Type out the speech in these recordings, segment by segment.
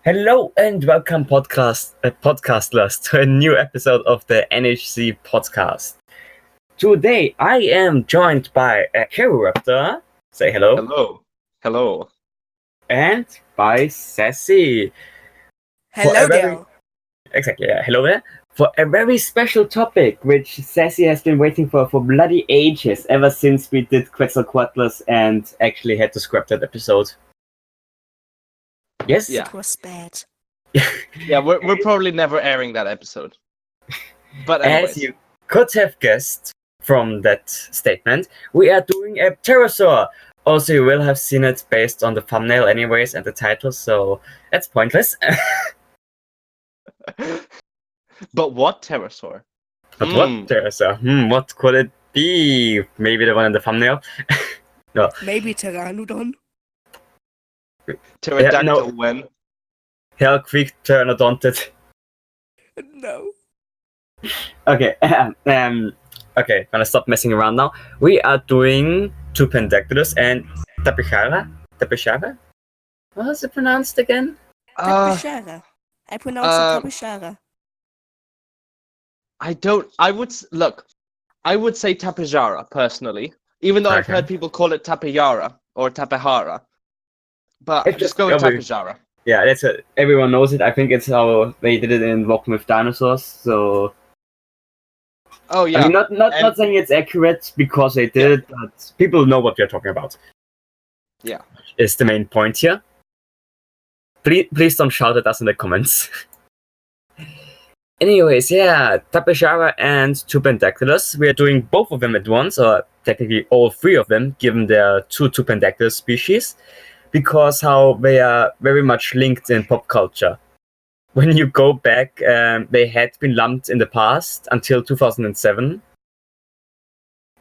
Hello and welcome, podcastlers, to a new episode of the NHC podcast. Today I am joined by a Raptor. Say hello. Hello. And by Sassy. Hello there. Exactly, yeah, hello there. For a very special topic, which Sassy has been waiting for bloody ages, ever since we did Quetzalcoatlus and actually had to scrap that episode. Yes? It was bad. Yeah, we're probably never airing that episode. But anyways. As you could have guessed from that statement, we are doing a Pterosaur. Also, you will have seen it based on the thumbnail anyways and the title, so that's pointless. But what Pterosaur? What Pterosaur? What could it be? Maybe the one in the thumbnail? No. Maybe Pteranodon? Pterodactyl when? Hell, quick Pteranodonted. No. Okay, okay, gonna stop messing around now. We are doing Tupandactylus and Tapejara? What was it pronounced again? Tapejara. I pronounce it Tapejara. I would say Tapejara, personally. Even though I've heard people call it Tapejara or Tapejara. But just go with Tapejara. Yeah, that's it. Everyone knows it. I think it's how they did it in Walking with Dinosaurs, so... Oh, yeah. I mean, not saying it's accurate because they did it, but people know what we're talking about. Yeah. Is the main point here. Please don't shout at us in the comments. Anyways, yeah, Tapejara and Tupandactylus. We are doing both of them at once, or technically all three of them, given their two Tupandactylus species, because how they are very much linked in pop culture. When you go back, they had been lumped in the past until 2007.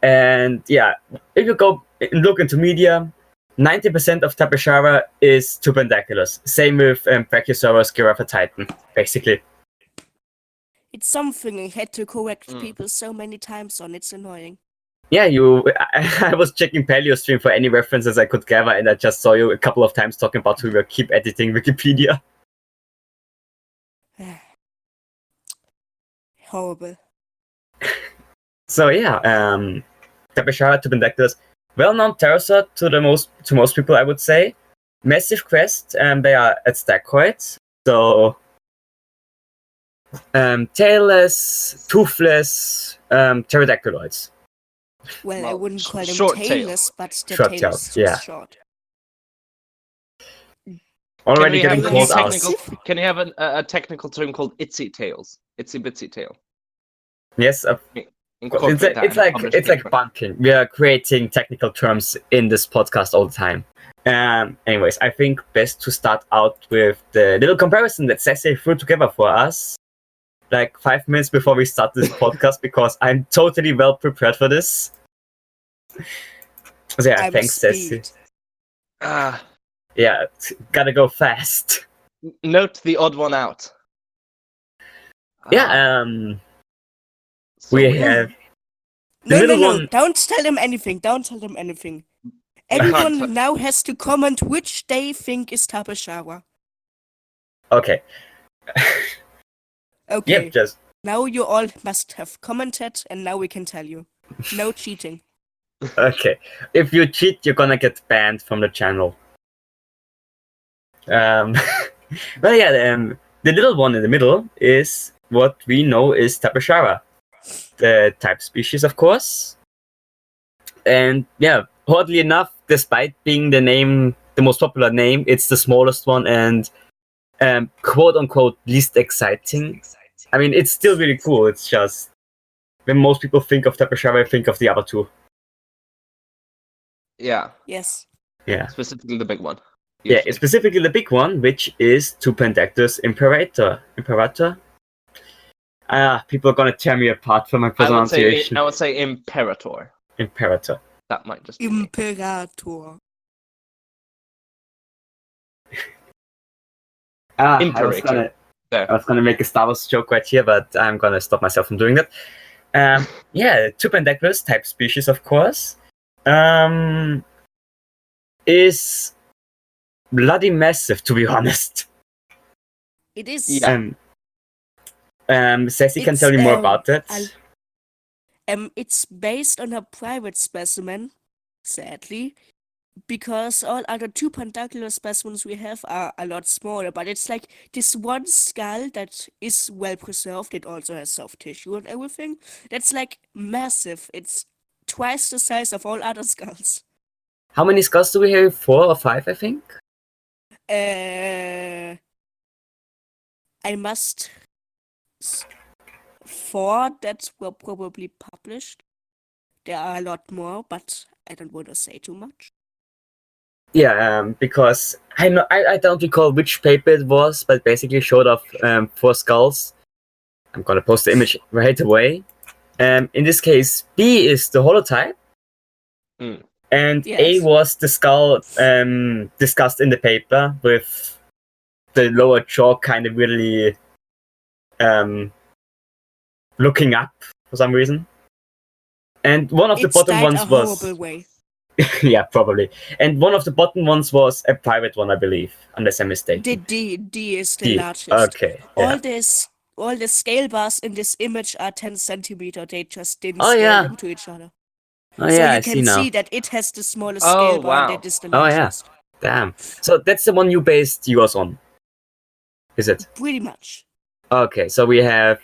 And yeah, if you go and look into media, 90% of Tapejara is Tupandactylus. Same with Brachiosaurus Giraffatitan, basically. It's something I had to correct people so many times on. It's annoying. Yeah, I was checking Paleo stream for any references I could gather, and I just saw you a couple of times talking about who will keep editing Wikipedia. Horrible. So yeah, Tapejara, Tupandactylus, well-known pterosaur to most people, I would say. Massive crest, they are at stachoids, so tailless, toothless, pterodactyloids. Well, I wouldn't call them short tailless, but the Short tail tails, is too yeah. short. Already getting called out. Can you have a technical term called itsy tails? Itsy bitsy tail. Yes, it's like bunking. We are creating technical terms in this podcast all the time. Anyways, I think best to start out with the little comparison that Sassy threw together for us, like 5 minutes before we start this podcast, because I'm totally well prepared for this. So yeah, thanks, Sassy. Yeah, gotta go fast. Note the odd one out. Yeah, So we have the No, middle one. Don't tell them anything. Everyone now has to comment which they think is Tapejara. Okay. Okay. Yep, just Now you all must have commented, and now we can tell you. No cheating. okay. If you cheat, you're gonna get banned from the channel. Well, yeah, the little one in the middle is what we know is Tapejara, the type species, of course. And yeah, oddly enough, despite being the most popular name, it's the smallest one and quote unquote least exciting. I mean, it's still really cool. It's just when most people think of Tapejara, think of the other two. Yeah. Yes. Yeah. Specifically the big one. Yeah, specifically the big one, which is Tupandactylus imperator. People are gonna tear me apart for my pronunciation. I would say imperator. Imperator. That might just be Imperator. Imperator. I was gonna make a Star Wars joke right here, but I'm gonna stop myself from doing that. Tupandactylus type species, of course, is bloody massive, to be honest. It is. Yeah. Sassy can tell you more about it. It's based on a private specimen, sadly, because all other Tupandactylus specimens we have are a lot smaller, but it's like this one skull that is well preserved. It also has soft tissue and everything. That's like massive. It's twice the size of all other skulls. How many skulls do we have? 4 or 5, I think? I must 4 that were probably published. There are a lot more, but I don't want to say too much. Yeah, because I don't recall which paper it was, but basically showed off 4 skulls. I'm gonna post the image right away. In this case, B is the holotype, and Yes. A was the skull discussed in the paper with the lower jaw kind of really looking up for some reason. And one of the bottom ones was horrible way. yeah, probably. And one of the bottom ones was a private one, I believe, unless I'm mistaken. The D is the D. largest. Okay. Yeah. All the scale bars in this image are 10 centimeter. They just didn't Oh, scale yeah. them to each other. Oh So yeah, you I see can now. see that it has the smallest Oh, scale bar wow. and that is the Oh yeah. largest. Damn. So that's the one you based yours on, is it? Pretty much. Okay, so we have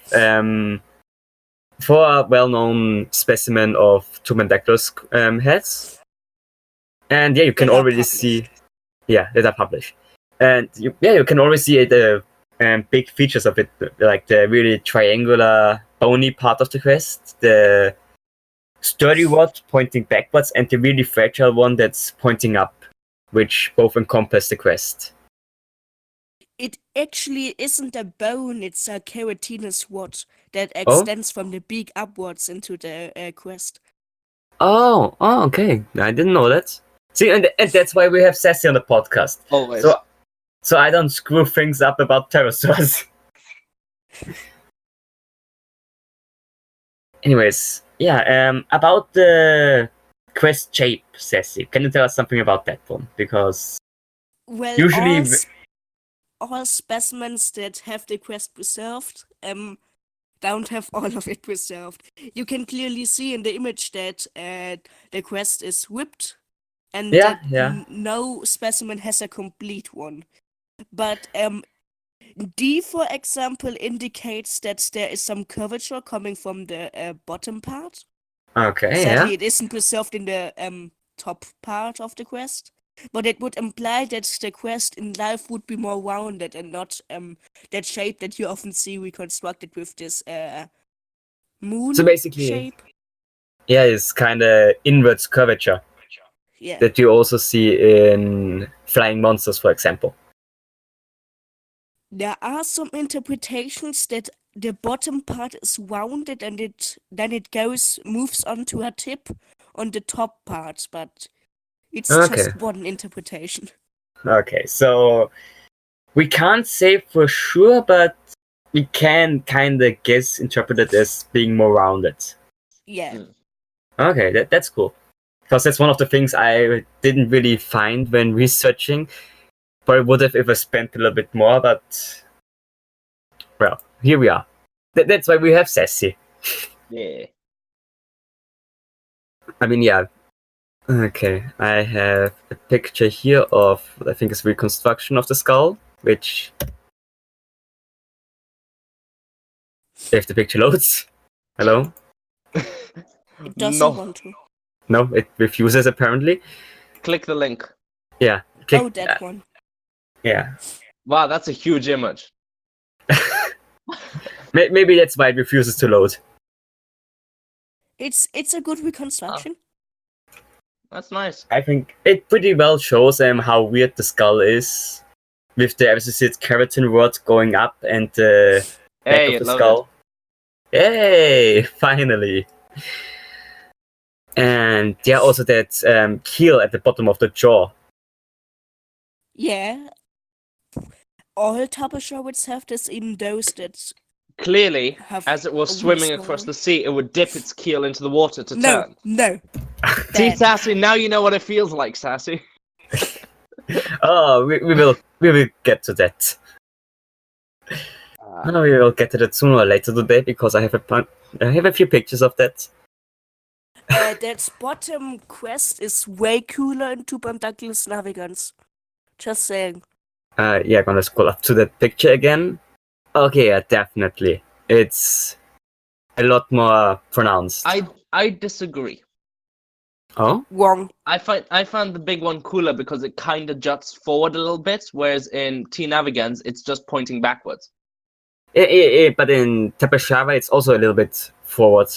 4 well-known specimen of Tupandactylus heads, and yeah, you can That are already published. see, yeah, that are published, and you can already see the big features of it, like the really triangular, bony part of the crest, the sturdy one pointing backwards, and the really fragile one that's pointing up, which both encompass the crest. It actually isn't a bone, it's a keratinous rod that extends from the beak upwards into the crest. Oh, okay. I didn't know that. See, and that's why we have Sassy on the podcast. Always. So I don't screw things up about pterosaurs. Anyways, yeah. About the crest shape, Sassy. Can you tell us something about that one? Because Well, usually, all specimens that have the crest preserved don't have all of it preserved. You can clearly see in the image that the crest is ripped and yeah, that yeah. no specimen has a complete one. But D, for example, indicates that there is some curvature coming from the bottom part. Okay, Sadly, yeah. it isn't preserved in the top part of the crest. But it would imply that the crest in life would be more rounded and not that shape that you often see reconstructed with this moon So basically, shape. yeah, it's kind of inverse curvature Yeah. that you also see in flying monsters, for example. There are some interpretations that the bottom part is rounded and then it moves onto a tip on the top part, but it's just one interpretation. Okay, so we can't say for sure, but we can kind of interpret it as being more rounded. Yeah. Okay, that's cool. Because that's one of the things I didn't really find when researching. But I would have if I spent a little bit more, but well, here we are. That's why we have Sassy. Yeah. I mean, yeah. Okay, I have a picture here of, I think it's reconstruction of the skull, which... If the picture loads. Hello? It doesn't want to. No, it refuses apparently. Click the link. Yeah. That one. Yeah. Wow, that's a huge image. Maybe that's why it refuses to load. It's a good reconstruction. That's nice. I think it pretty well shows how weird the skull is, with the associated keratin rod going up and the back of the skull. Yay! Finally. And yeah, also that keel at the bottom of the jaw. Yeah. all Tapejara have this, even those that Clearly, have as it was a really swimming small across one. the sea, it would dip its keel into the water to No, turn. no. See, Bad. Sassy, now you know what it feels like, Sassy. Oh, we will get to that. We will get to that sooner or later today because I have a few pictures of that. That bottom quest is way cooler in Tupandactylus navigans. Just saying. Yeah, gonna scroll up to that picture again. Okay, yeah, definitely. It's a lot more pronounced. I disagree. Oh? Wrong. I found the big one cooler because it kind of juts forward a little bit, whereas in T navigans it's just pointing backwards. Yeah, but in Tapejara it's also a little bit forward.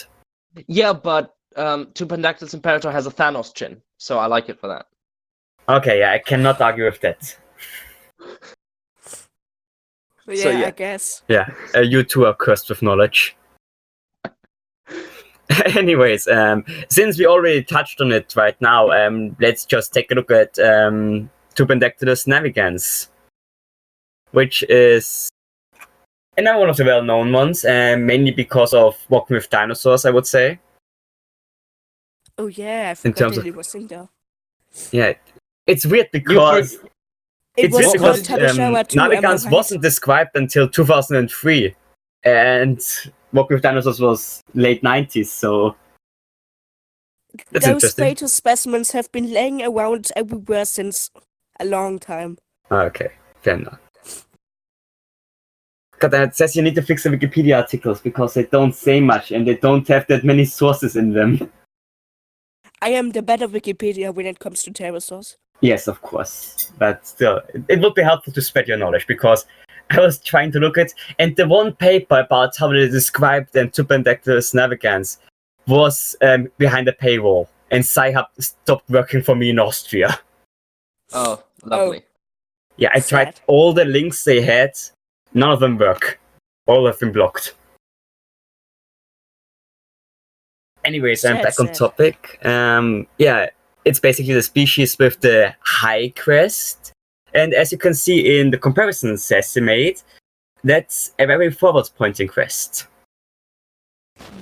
Yeah, but Tupandactylus imperator has a Thanos chin, so I like it for that. Okay, yeah, I cannot argue with that. Yeah, So, yeah. I guess. Yeah, you two are cursed with knowledge. Anyways, since we already touched on it right now, let's just take a look at Tupandactylus navigans, which is another one of the well-known ones, mainly because of Walking with Dinosaurs, I would say. Oh yeah, I In forgot terms that of- it was in there. Yeah, it's weird because It it's was weird called because Tapejara too, am I navigans right? wasn't described until 2003, and Walking with Dinosaurs was late 90s, so that's Those interesting. beta specimens have been laying around everywhere since a long time. Okay, fair enough. God, it says you need to fix the Wikipedia articles because they don't say much and they don't have that many sources in them. I am the better Wikipedia when it comes to pterosaurs. Yes, of course. But still, it would be helpful to spread your knowledge because I was trying to look at, and the one paper about how they described them Tupandactylus navigans was behind a paywall, and Sci-Hub stopped working for me in Austria. Oh, lovely. Yeah, I tried Sad. all the links they had, none of them work. All have been blocked. Anyways, I'm Sad, back on sad. topic. Yeah, it's basically the species with the high crest. And as you can see in the comparison Sassy made, that's a very forward-pointing crest.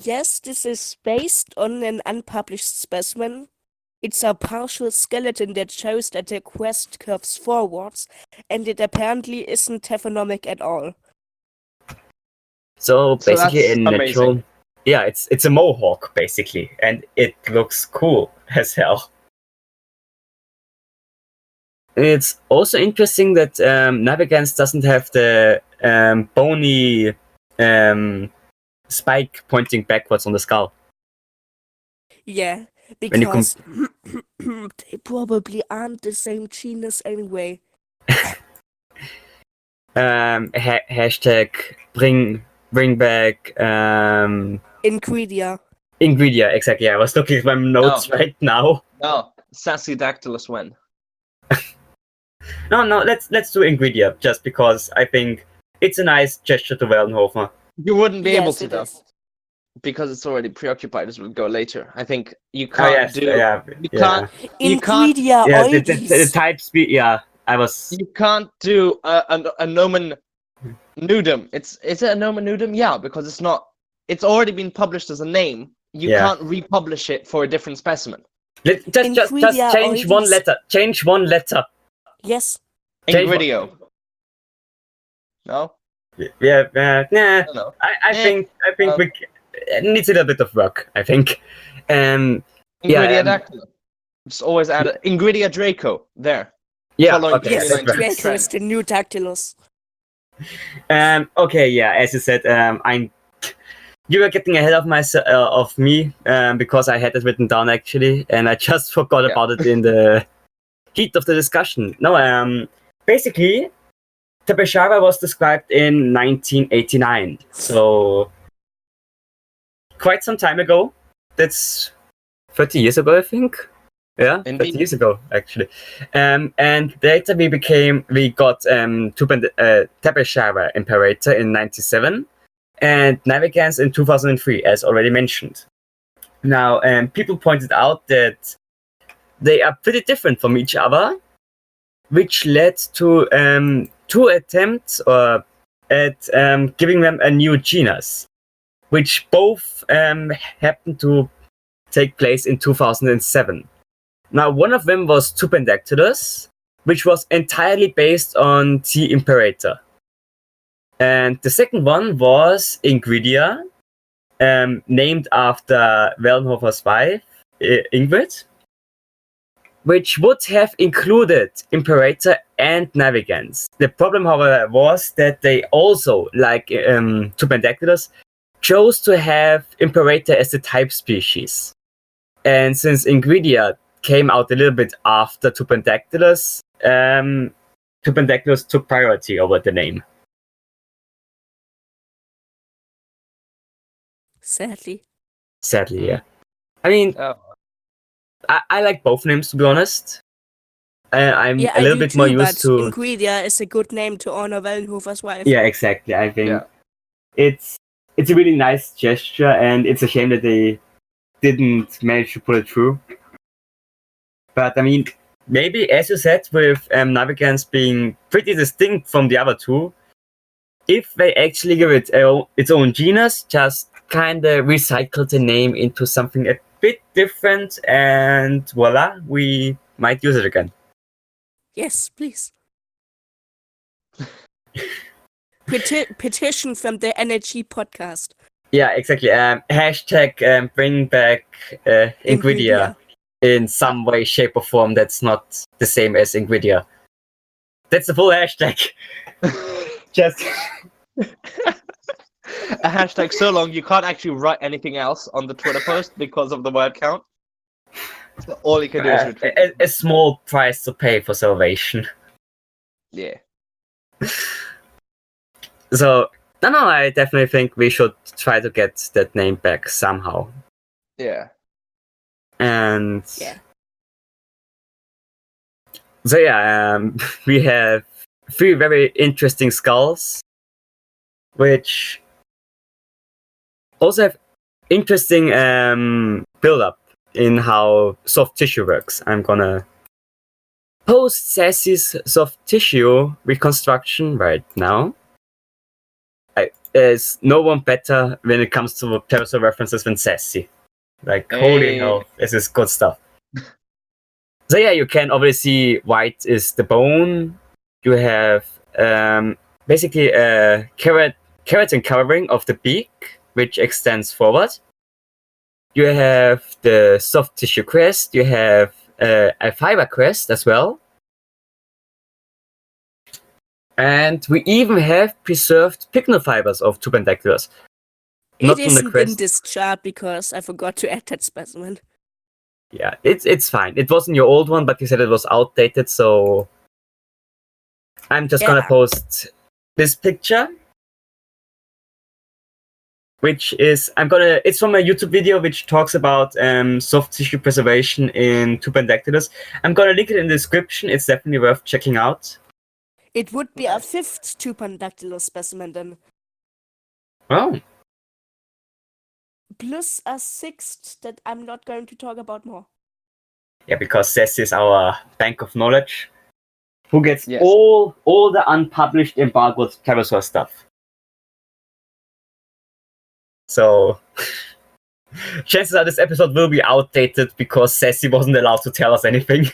Yes, this is based on an unpublished specimen. It's a partial skeleton that shows that the crest curves forwards, and it apparently isn't taphonomic at all. So basically that's a natural... amazing. Yeah, it's a mohawk, basically. And it looks cool as hell. It's also interesting that navigans doesn't have the bony spike pointing backwards on the skull. Yeah, When you because they probably aren't the same genus anyway. Hashtag bring back Ingredia. Ingredia, exactly. I was looking at my notes right now. No, Sassy Dactylus when? No, let's do Ingredia just because I think it's a nice gesture to Wellenhofer. You wouldn't be able Yes, to it though, is. because it's already preoccupied. As we'll go later. I think you can't You can't. You can't. Ingredia Yeah, the oides. type speed. Yeah, I was. You can't do a nomen nudum. Is it a nomen nudum? Yeah, because it's not. It's already been published as a name. You Yeah. can't republish it for a different specimen. Just Ingredia change one oides. letter. Change one letter. Yes. Change Ingridio. No. Yeah, nah. I don't know. I think it needs a little bit of work. I think. Ingridia Dactylus. Just always add it. Ingridia Draco. There. Yeah. Following Okay. Yes, That's right. Draco is the new Dactylus. Okay. Yeah. As you said, you were getting ahead of me because I had it written down actually, and I just forgot about it in the heat of the discussion. No. Basically, Tapejara was described in 1989, so quite some time ago. That's 30 years ago, I think. Yeah, Indeed. 30 years ago, actually. And later we got Tapejara imperator in 97 and navigans in 2003, as already mentioned. Now, people pointed out that they are pretty different from each other, which led to two attempts at giving them a new genus, which both happened to take place in 2007. Now, one of them was Tupandactylus, which was entirely based on the imperator. And the second one was Ingridia, named after Wellenhofer's wife, Ingrid, which would have included imperator and navigans. The problem, however, was that they also, like Tupandactylus, chose to have imperator as the type species. And since Ingridia came out a little bit after Tupandactylus, Tupandactylus took priority over the name. Sadly. Sadly, yeah. I mean, Oh. I like both names, to be honest. I'm Yeah, a I little do bit more too, used but to... Ingridia is a good name to honor Wellenhofer's wife. Yeah, exactly. I think Yeah. it's a really nice gesture, and it's a shame that they didn't manage to pull it through. But I mean, maybe, as you said, with navigans being pretty distinct from the other two, if they actually give it its own genus, just kind of recycle the name into something a bit different, and voila, we might use it again. Yes, please. Petition from the NHC podcast. Yeah, exactly. Hashtag bring back Ingridia in some way, shape, or form that's not the same as Ingridia. That's the full hashtag. Just A hashtag so long you can't actually write anything else on the Twitter post because of the word count. So all you can do is retrieve. a small price to pay for salvation. Yeah. So, no, I definitely think we should try to get that name back somehow. Yeah. And Yeah. so yeah, we have 3 very interesting skulls, which also have interesting build-up in how soft tissue works. I'm gonna post Sassy's soft tissue reconstruction right now. There's no one better when it comes to pterosaur references than Sassy. Like, holy Hey. hell, this is good stuff. So yeah, you can obviously see white is the bone. You have basically a keratin covering of the beak, which extends forward. You have the soft tissue crest. You have a fiber crest as well. And we even have preserved pycnofibers of Tupandactylus. It isn't in this chart because I forgot to add that specimen. Yeah, it's fine. It wasn't your old one, but you said it was outdated, so I'm just gonna post this picture, which is it's from a YouTube video which talks about soft tissue preservation in Tupandactylus. I'm gonna link it in the description. It's definitely worth checking out. It would be a 5th Tupandactylus specimen then. Oh. Plus a 6th that I'm not going to talk about more. Yeah, because Sassy is our bank of knowledge. Who gets all the unpublished embargoed Pterosaur stuff. So chances are this episode will be outdated because Sassy wasn't allowed to tell us anything.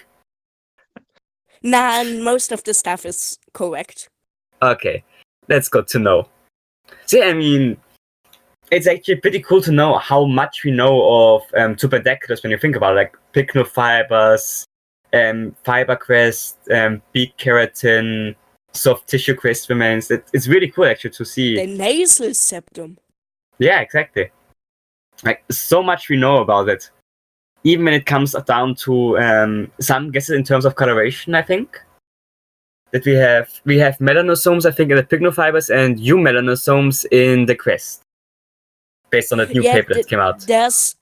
Nah, and most of the stuff is correct. Okay, that's good to know. See, I mean, it's actually pretty cool to know how much we know of Tupandactylus when you think about it, like pycnofibers, fiber crest, beak keratin, soft tissue crest remains. It's really cool actually to see. The nasal septum. Yeah, exactly. Like, so much we know about it. Even when it comes down to some guesses in terms of coloration, I think. That we have melanosomes, I think, in the pycnofibers and eumelanosomes in the crest. Based on that new paper that came out. There's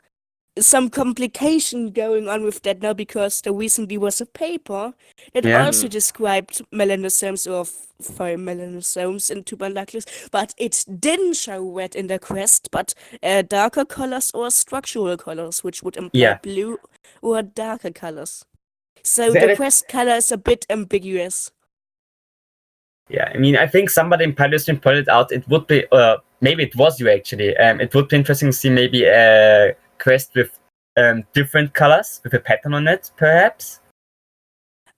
some complication going on with that now because there recently was a paper that also described melanosomes or melanosomes in Tupandactylus, but it didn't show red in the crest, but darker colors or structural colors, which would imply blue or darker colors. So That the is- crest color is a bit ambiguous. Yeah, I mean, I think somebody in Paleostream pointed out it would be, maybe it was you actually. It would be interesting to see maybe a crest with different colors with a pattern on it, perhaps.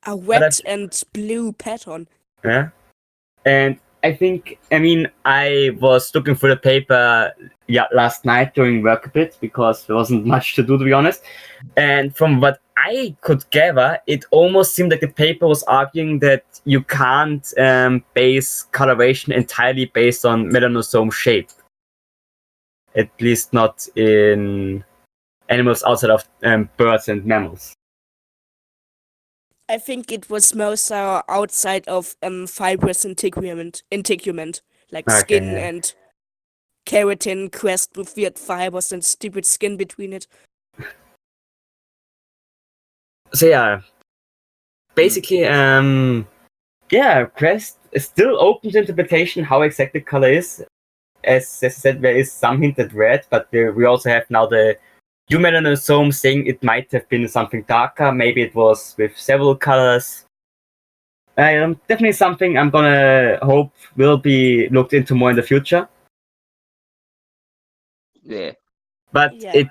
A red and blue pattern. Yeah, and I think, I mean, I was looking through the paper last night during work a bit because there wasn't much to do, to be honest. And from what I could gather, it almost seemed like the paper was arguing that you can't base coloration entirely based on melanosome shape. At least not in animals outside of birds and mammals. I think it was most outside of fibrous integument, like Okay, skin yeah. and keratin crest with weird fibers and stupid skin between it. So yeah, basically, yeah, crest is still open to interpretation how exactly color is. As I said, there is some hint at red, but we also have now the melanosome saying it might have been something darker. Maybe it was with several colors. Definitely something I'm gonna hope will be looked into more in the future. Yeah. But Yeah.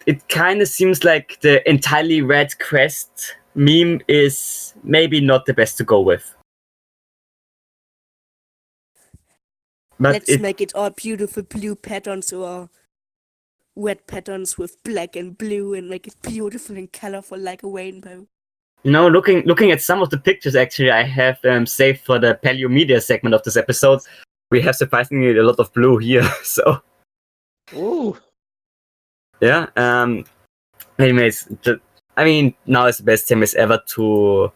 it kind of seems like the entirely red crest meme is maybe not the best to go with. But Let's make it all beautiful blue patterns or red patterns with black and blue and make it beautiful and colorful like a rainbow. you know, looking at some of the pictures actually I have saved for the Paleo Media segment of this episode, we have surprisingly a lot of blue here. So Ooh. yeah. Anyways, I mean, now is the best time as ever to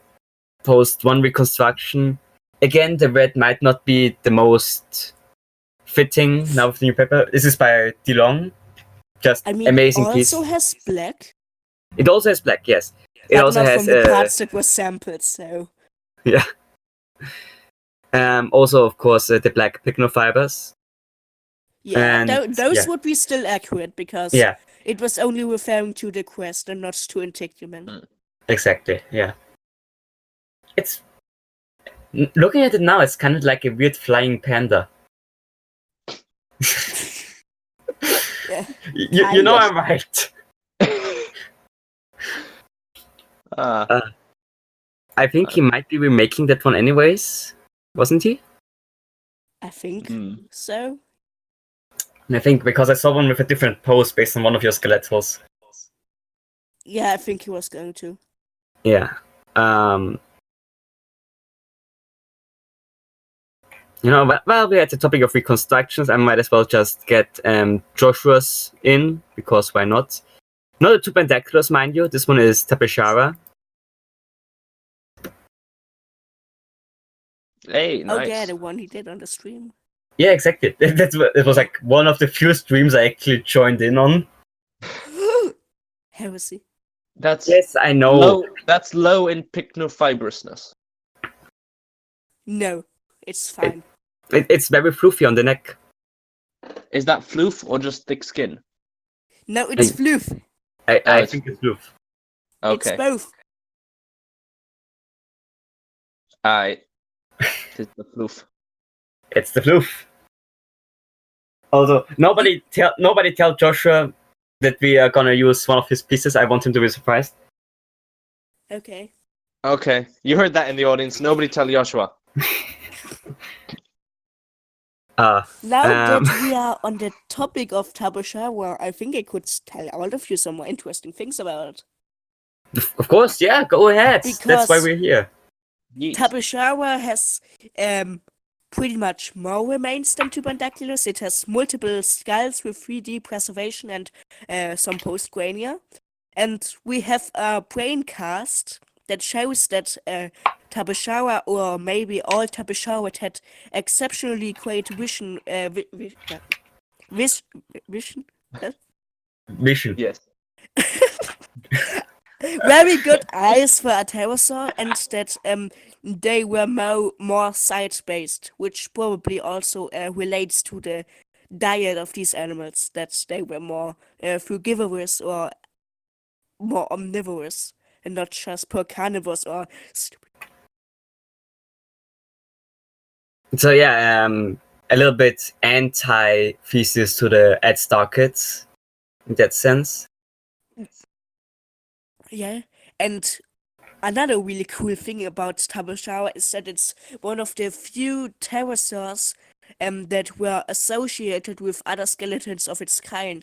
post one reconstruction. Again, the red might not be the most fitting now with the new paper. This is by DeLong. Just I mean, amazing it piece. also has black, It also has black, yes. It but also not has from the parts that were sampled. So yeah. Also, of course, the black pycnofibers. yeah, And those yeah. would be still accurate because Yeah, it was only referring to the crest and not to integument. exactly. Yeah. It's looking at it now, it's kind of like a weird flying panda. Yeah. You know I'm right. I think he might be remaking that one anyways, wasn't he? I think so. And I think because I saw one with a different pose based on one of your skeletals. Yeah, I think he was going to. Yeah. You know, while we're at the topic of reconstructions, I might as well just get Joshua's in, because why not? Not a Tupandactylus, mind you. This one is Tapejara. Hey, nice. Oh yeah, the one he did on the stream. Yeah, exactly. It was like one of the few streams I actually joined in on. Heresy. That's Yes, I know. low. That's low in pycnofibrousness. No, it's fine. It's very fluffy on the neck. Is that floof or just thick skin? No, it's I- floof. I it's- think it's fluff. Okay. It's both. Alright. It's the floof. It's the fluff. Also, nobody tell Joshua that we are gonna use one of his pieces. I want him to be surprised. Okay. Okay, you heard that in the audience. Nobody tell Joshua. Now Um, that we are on the topic of Tapejara, I think I could tell all of you some more interesting things about it. Of course, yeah, go ahead. That's why Because- we're here. Yeet. Tapejara has pretty much more remains than Tupandactylus. It has multiple skulls with 3D preservation and some postcrania. And we have a brain cast that shows that Tapejara, or maybe all Tapejara, had exceptionally great vision. Vision? Vision. Yes. Very good eyes for a pterosaur, and that they were more sight-based, which probably also relates to the diet of these animals, that they were more frugivorous or more omnivorous. and not just per carnivores or stupid. So yeah, a little bit anti-thesis to the Ed Starkett in that sense. Yeah, and another really cool thing about Tapejara is that it's one of the few pterosaurs that were associated with other skeletons of its kind.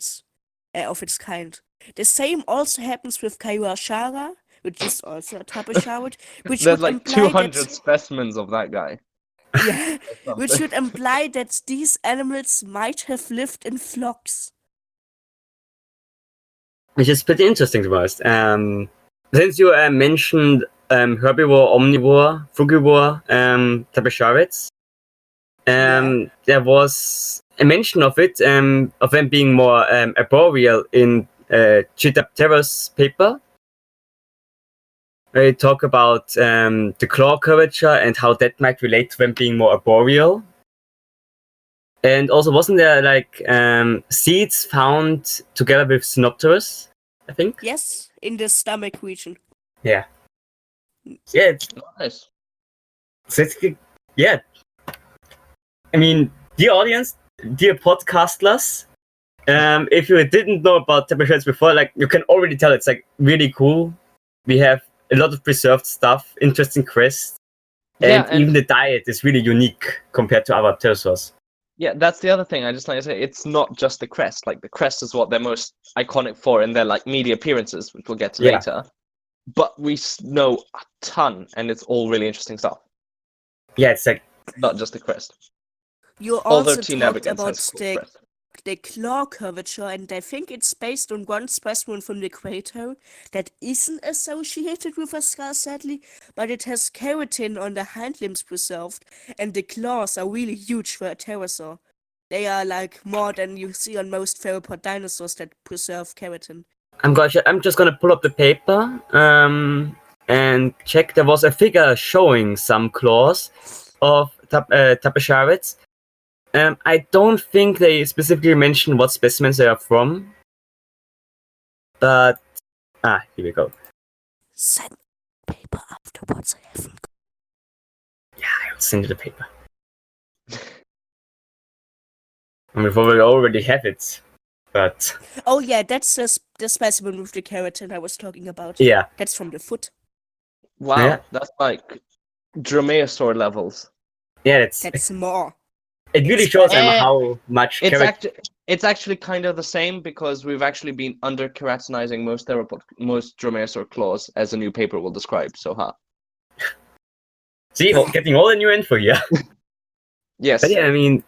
The same also happens with Kaiwashara, which is also a Tapejara, which There's would like imply 200 that specimens of that guy. yeah, or which something. would imply that these animals might have lived in flocks. Which is pretty interesting to be honest. Since you mentioned herbivore, omnivore, frugivore, Tapejarids, there was a mention of it, of them being more arboreal in Chitapteros paper. Where they talk about the claw curvature and how that might relate to them being more arboreal. And also, wasn't there like seeds found together with Synopterus, I think? Yes, in the stomach region. Yeah. Yeah, Nice. yeah. I mean, dear audience, dear podcastlers, if you didn't know about Tapejarids before, like you can already tell it's like really cool. We have a lot of preserved stuff, interesting quests, Yeah, and even the diet is really unique compared to other pterosaurs. Yeah, that's the other thing. I just like to say it's not just the crest. Like the crest is what they're most iconic for in their like media appearances, which we'll get to Yeah. later. But we know a ton, and it's all really interesting stuff. Yeah, it's like Not just the crest. You Although also T. talked navigans about has cool crest. the claw curvature, and I think it's based on one specimen from the equator that isn't associated with a skull, sadly, but it has keratin on the hind limbs preserved, and the claws are really huge for a pterosaur. They are like more than you see on most theropod dinosaurs that preserve keratin. I'm just gonna pull up the paper and check. There was a figure showing some claws of Tapejarids. I don't think they specifically mentioned what specimens they are from, but here we go. Send paper afterwards, I haven't. Yeah, I'll send you the paper. I mean, we already have it, but Oh yeah, that's the specimen with the keratin I was talking about. yeah, That's from the foot. Wow, Yeah. that's like dromaeosaur levels. yeah, That's more. it really it's shows better. how much keratin. It's actually kind of the same because we've actually been under keratinizing most dromaeosaur claws, as a new paper will describe. So, See, getting all the new info here. yes. But yeah, I mean,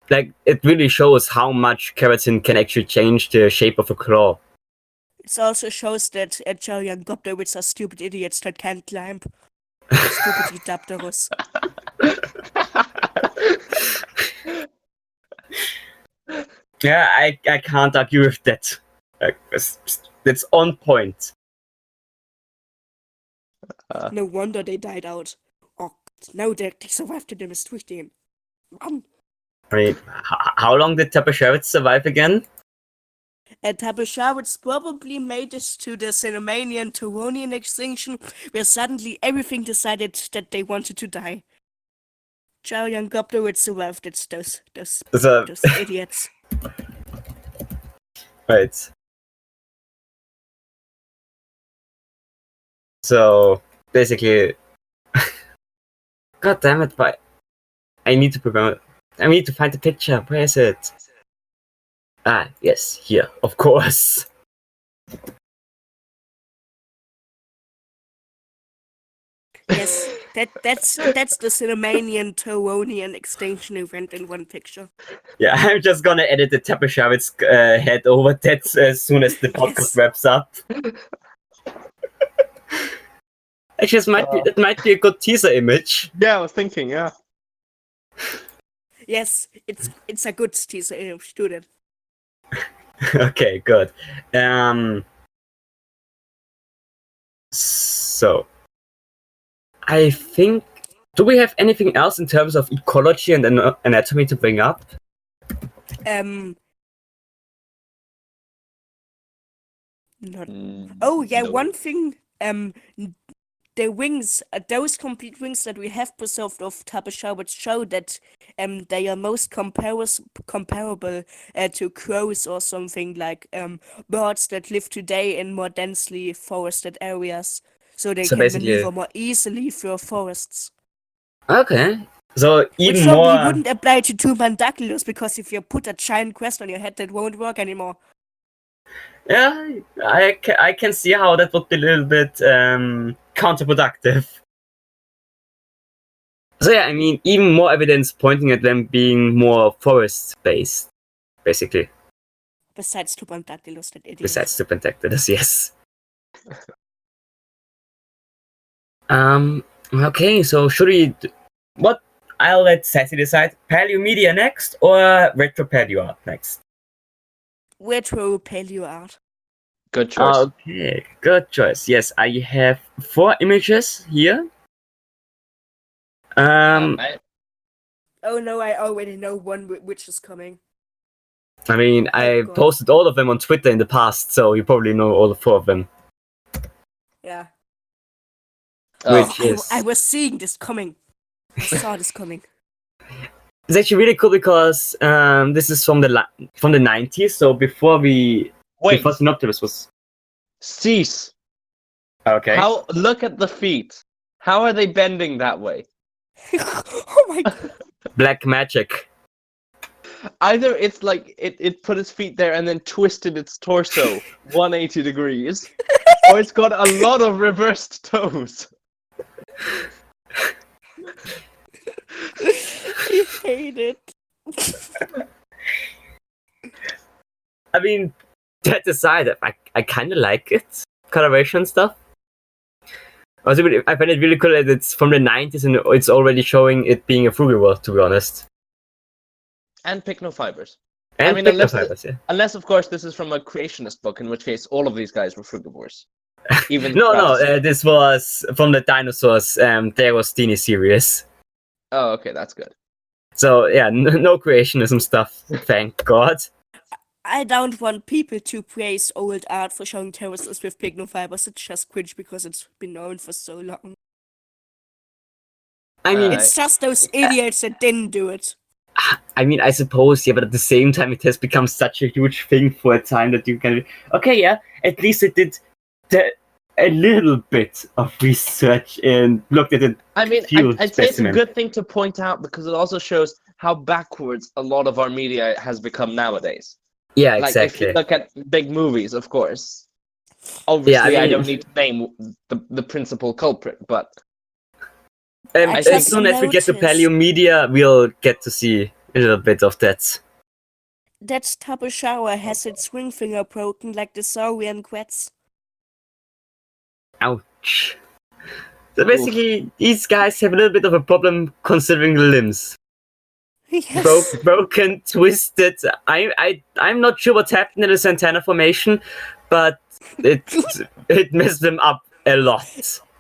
like it really shows how much keratin can actually change the shape of a claw. It also shows that giant gobblers are stupid idiots that can't climb. Stupid Dapterus. Yeah, I can't argue with that. Like, that's on point. No wonder they died out. Oh, no, they survived the demonstration. Run! I mean, how long did Tapejarids survive again? And Tapejarids probably made it to the Cenomanian Turonian extinction, where suddenly everything decided that they wanted to die. Giant gobblers survived. It's those idiots. Right. So basically, God damn it! But I need to prepare. I need to find the picture. Where is it? Yes, here, of course. Yes, that's the Cenomanian Turonian extinction event in one picture. Yeah, I'm just gonna edit the Tapejarids head over that as soon as the podcast wraps up. Actually, it might be a good teaser image. Yeah, I was thinking. Yeah. Yes, it's a good teaser image. Do that. Okay, good. So, I think. Do we have anything else in terms of ecology and anatomy to bring up? Not. Oh yeah, No. one thing the wings, those complete wings that we have preserved of Tapejara show that they are most comparable to crows or something like birds that live today in more densely forested areas, so they So can basically, maneuver more easily through forests. okay. So Which even probably more. wouldn't apply to Tupandactylus, because if you put a giant crest on your head, that won't work anymore. Yeah, I can see how that would be a little bit counterproductive. So yeah, I mean, even more evidence pointing at them being more forest-based, basically. Besides Tupandactylus, that idiot. Besides the Tupandactylus, yes. Okay, so should we... What? I'll let Sassy decide. Paleomedia next or Retro Paleoart next? Retro Paleoart. Good choice. Okay, good choice. Yes, I have 4 images here. Alright. Oh no, I already know one which is coming. I mean, I God. posted all of them on Twitter in the past, so you probably know all 4 of them. Yeah. Which I is... was seeing this coming. I saw this coming. It's actually really cool because this is from the 90s, so before Wait, Synoptimus was... cease. Okay. Look at the feet. How are they bending that way? Oh my god. Black magic. Either it's like it put its feet there and then twisted its torso 180 degrees, or it's got a lot of reversed toes. I hate it. I mean, that aside, I kind of like it. Coloration stuff. I find it really cool that it's from the 90s and it's already showing it being a frugivore, to be honest. And pycnofibers. And I mean, unless of course this is from a creationist book, in which case all of these guys were frugivores. Even No, this was from the Dinosaurs Pterostini series. Oh, okay, that's good. So yeah, no creationism stuff, thank God. I don't want people to praise old art for showing pterosaurs with pycnofibers. It's just cringe because it's been known for so long. I mean, It's just those idiots that didn't do it. I mean, I suppose, yeah, but at the same time, it has become such a huge thing for a time that you can... Okay, yeah, at least it did a little bit of research and looked at it. I mean, I'd say it's a good thing to point out because it also shows how backwards a lot of our media has become nowadays. Yeah, Like, exactly. if you look at big movies, of course. Obviously, I don't need to name the principal culprit, but... as soon as we get to Paleomedia, we'll get to see a little bit of that. That Tapejara has its ring finger broken like the saurian quets. Ouch. So basically, these guys have a little bit of a problem considering the limbs. Yes. Broken, twisted. I'm not sure what happened in the Santana formation, but it messed them up a lot.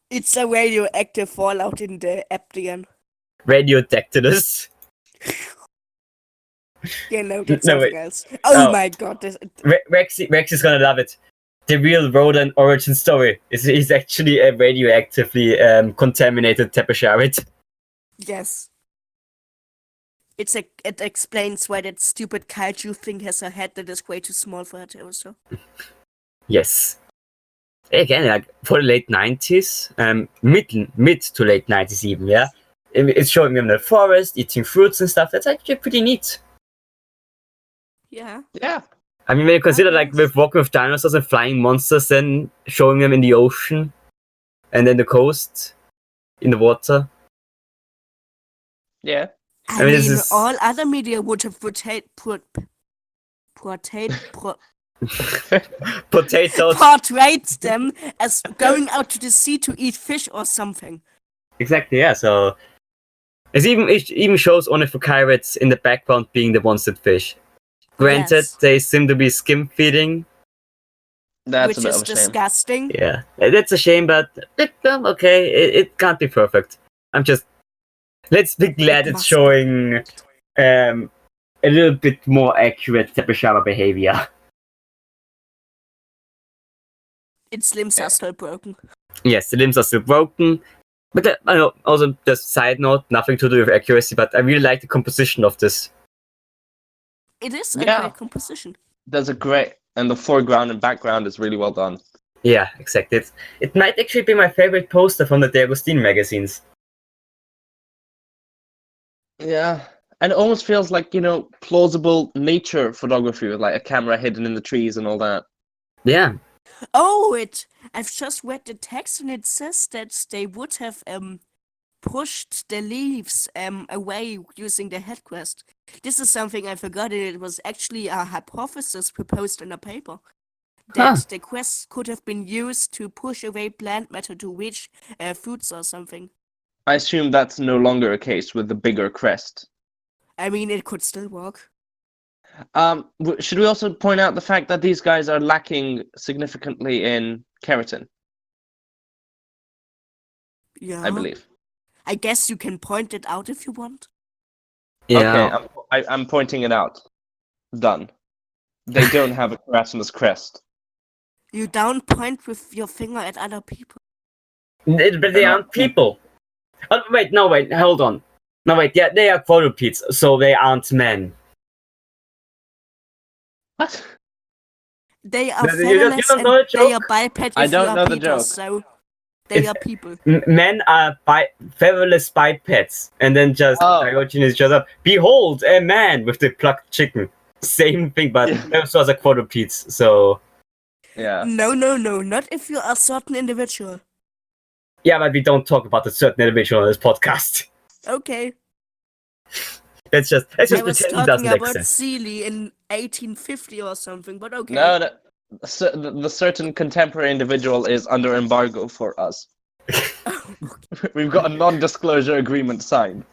It's a radioactive fallout in the Abdian. Radiodactylus. Yeah, no, that's something else. Oh my god. Rex is gonna love it. The real rodent origin story is actually a radioactively contaminated Tapejara. Yes. It explains why that stupid kaiju thing has a head that is way too small for a pterosaur. Yes. Again, like for the late 90s, mid to late 90s even, yeah? It's showing them in the forest, eating fruits and stuff. That's actually pretty neat. Yeah. Yeah. I mean, when you consider like with Walking with Dinosaurs and Flying Monsters, then showing them in the ocean and then the coast, in the water. Yeah. I mean, all other media would have portrayed them as going out to the sea to eat fish or something. Exactly, yeah. So it even shows Ornithocheiroids in the background being the ones that fish. Granted, they seem to be skim feeding. That's which is disgusting. Yeah, that's a shame, but okay, it can't be perfect. Let's be glad it's showing a little bit more accurate Tapejara behavior. Its limbs Yeah. are still broken. Yes, the limbs are still broken. But I know, also, just side note, nothing to do with accuracy, but I really like the composition of this. It is a Yeah. great composition. There's a great, and the foreground and background is really well done. Yeah, exactly. It might actually be my favorite poster from the De Agostini magazines. Yeah. And it almost feels like, plausible nature photography with like a camera hidden in the trees and all that. Yeah. Oh, I've just read the text and it says that they would have pushed the leaves away using the head crest. This is something I forgot, and it was actually a hypothesis proposed in a paper. That the crest could have been used to push away plant matter to reach fruits or something. I assume that's no longer a case with the bigger crest. I mean, it could still work. Should we also point out the fact that these guys are lacking significantly in keratin, Yeah. I believe. I guess you can point it out if you want. Yeah. Okay, I'm pointing it out. Done. They don't have a keratinous crest. You don't point with your finger at other people. But they aren't people. Oh, wait, hold on. No, wait, yeah, they are quadrupeds, so they aren't men. What? They are You featherless don't and know the they joke? are biped if I don't you are know the Peter, joke. so they It's- are people. Men are featherless bipeds, and then just Oh. Diogenes shows up. Behold, a man with the plucked chicken. Same thing, but those are quadrupeds, so... Yeah. No, not if you are a certain individual. Yeah, but we don't talk about a certain individual on this podcast. Okay. Let's just I was pretend he talking doesn't about exist. Seeley in 1850 or something, but okay. No, the certain contemporary individual is under embargo for us. We've got a non-disclosure agreement signed.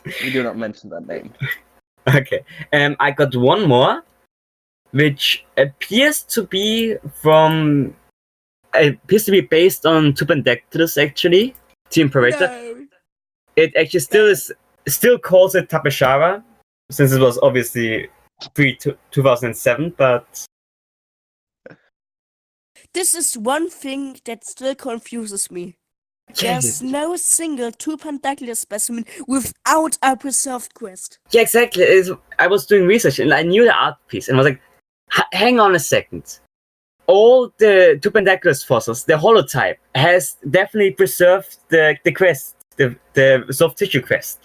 We do not mention that name. Okay. I got one more, which appears to be based on Tupandactylus, actually, the imperator. No. It actually still calls it Tapejara, since it was obviously pre-2007, but... This is one thing that still confuses me. There's no single Tupandactylus specimen without a preserved crest. Yeah, exactly. I was doing research and I knew the art piece and I was like, hang on a second. All the Tupandactylus fossils, the holotype, has definitely preserved the crest, the soft tissue crest.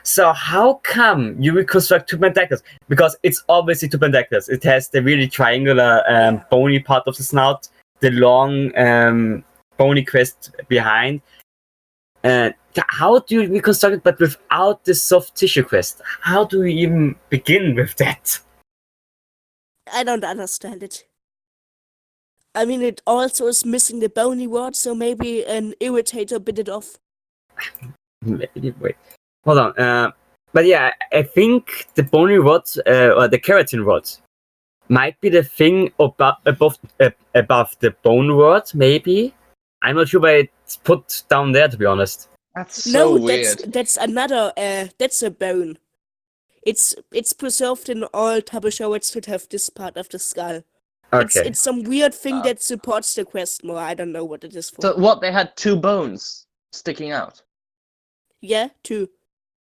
So how come you reconstruct Tupandactylus? Because it's obviously Tupandactylus. It has the really triangular bony part of the snout, the long bony crest behind. How do you reconstruct it but without the soft tissue crest? How do we even begin with that? I don't understand it. I mean, it also is missing the bony rod, so maybe an irritator bit it off. Wait, hold on. But yeah, I think the bony rod or the keratin rod might be the thing above the bone rod. Maybe I'm not sure why it's put down there. To be honest, That's so No, weird. that's another. That's a bone. It's preserved in all Tapejara that have this part of the skull. okay. It's some weird thing that supports the crest more. I don't know what it is for. So what? They had two bones sticking out. Yeah, two.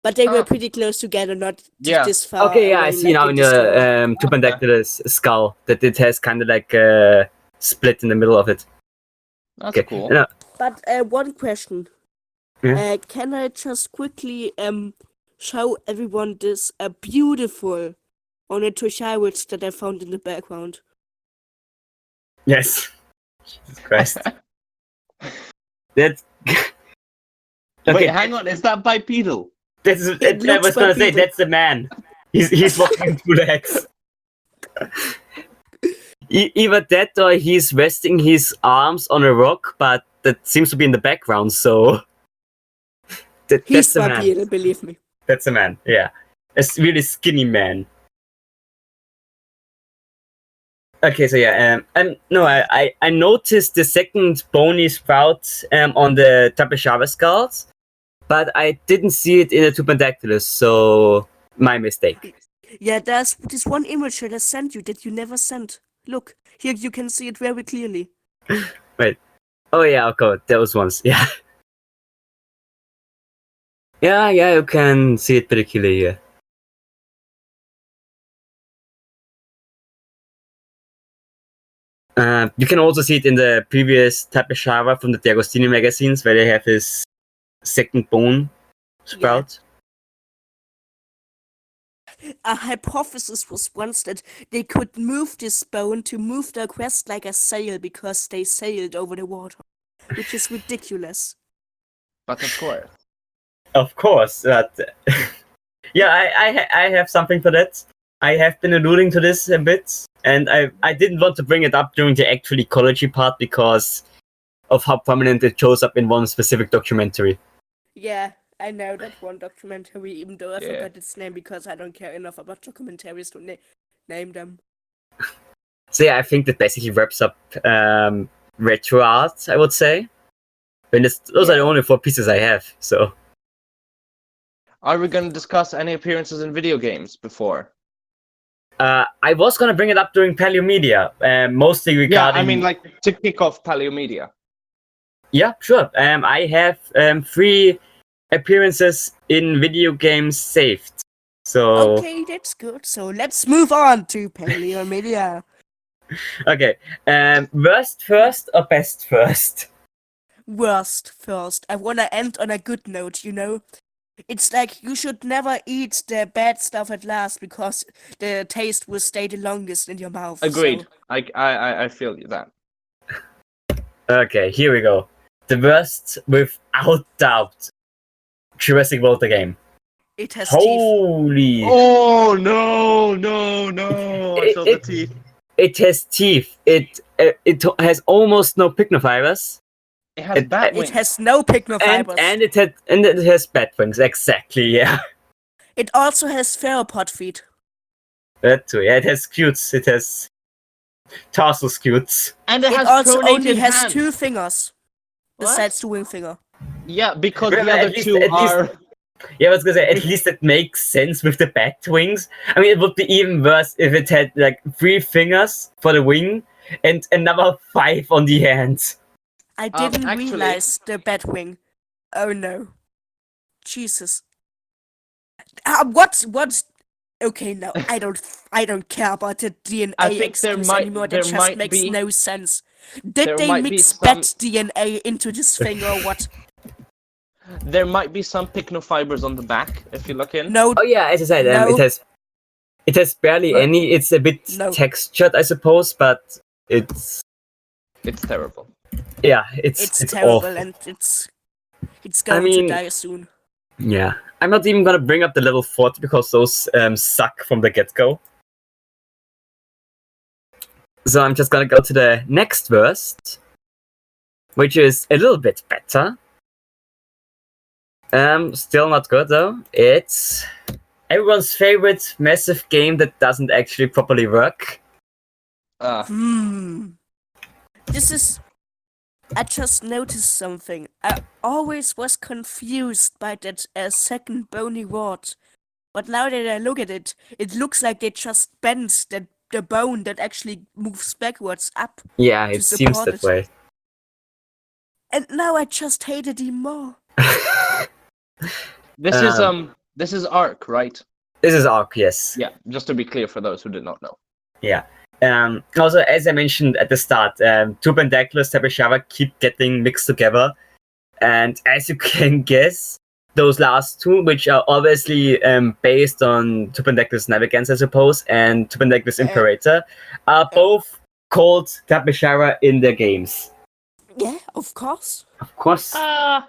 But they were pretty close together, not Yeah. this far. Okay, yeah, I away see like now in the story. Tupandactylus skull that it has kind of like a split in the middle of it. That's Okay. cool. Now, But one question. Yeah? Can I just quickly show everyone this beautiful ornithosaurid that I found in the background? yes. Jesus Christ. That's. Wait, hang on. Is that bipedal? I looks was gonna say bipedal. that's the man. He's walking two legs. Either that or he's resting his arms on a rock, but that seems to be in the background. So that's He's the man. bipedal, believe me. That's a man. Yeah, a really skinny man. Okay, so yeah, no, I noticed the second bony sprout on the Tapejara skulls, but I didn't see it in the Tupandactylus, so my mistake. Yeah, there's this one image that I sent you that you never sent. Look, here you can see it very clearly. Wait. Oh yeah, okay, those ones. Yeah. Yeah, you can see it pretty clearly here. You can also see it in the previous Tapejara from the D'Agostini magazines, where they have his second bone sprout. A hypothesis was once that they could move this bone to move their crest like a sail because they sailed over the water, which is ridiculous. But of course. Of course, but yeah, I have something for that. I have been alluding to this a bit, and I didn't want to bring it up during the actual ecology part because of how prominent it shows up in one specific documentary. Yeah, I know that one documentary, even though I Yeah. forgot its name because I don't care enough about documentaries to name them. So yeah, I think that basically wraps up retro art, I would say. When those are the only 4 pieces I have, so. Are we going to discuss any appearances in video games before? I was gonna bring it up during Paleomedia, mostly regarding. Yeah, I mean, like, to kick off Paleomedia. Yeah, sure. I have 3 appearances in video games saved. So. Okay, that's good. So let's move on to Paleomedia. Okay. Worst first or best first? Worst first. I wanna end on a good note, you know? It's like you should never eat the bad stuff at last because the taste will stay the longest in your mouth. Agreed. So. I feel that. Okay, here we go. The worst, without doubt, Jurassic World the game. It has teeth. Holy! Oh, no. I felt the teeth. It has teeth. It has almost no pycnofibers. It has bat wings. It has no pycnofibers. And it has bat wings. Exactly. Yeah. It also has theropod feet. That too. Yeah. It has scutes. It has tarsal scutes. And it It has also pronated only has hands. 2 fingers. What? Besides the wing finger. Yeah, because Well, the at other least- 2 at least- are... Yeah, I was gonna say at least it makes sense with the bat wings. I mean, it would be even worse if it had like 3 fingers for the wing and another 5 on the hands. I didn't actually- realize the bat wing. Oh no. Jesus. What? Okay, no, I don't care about the DNA I think there excuse might- anymore. there That just might makes be- no sense. there Did they might be mix some- bat DNA into this thing or what? There might be some pycnofibers on the back, if you look in. No, Oh yeah, as I said, No. it has barely But- any. It's a bit No. textured, I suppose, but it's It's terrible. yeah, it's terrible awful. and it's going mean- to die soon. Yeah, I'm not even gonna bring up the level 40 because those suck from the get-go. So I'm just gonna go to the next worst, which is a little bit better. Still not good though. It's everyone's favorite massive game that doesn't actually properly work. This is. I just noticed something. I always was confused by that second bony rod. But now that I look at it, it looks like they just bent the bone that actually moves backwards up. Yeah, To it seems support that it. way. And now I just hate it even more. This is Arc, right? This is Arc, yes. Yeah, just to be clear for those who did not know. Yeah. Also, as I mentioned at the start, Tupandactylus, Tapejara keep getting mixed together. And as you can guess, those last 2, which are obviously based on Tupandactylus navigans, I suppose, and Tupandactylus imperator, are both called Tapejara in their games. Yeah, of course. Of course. I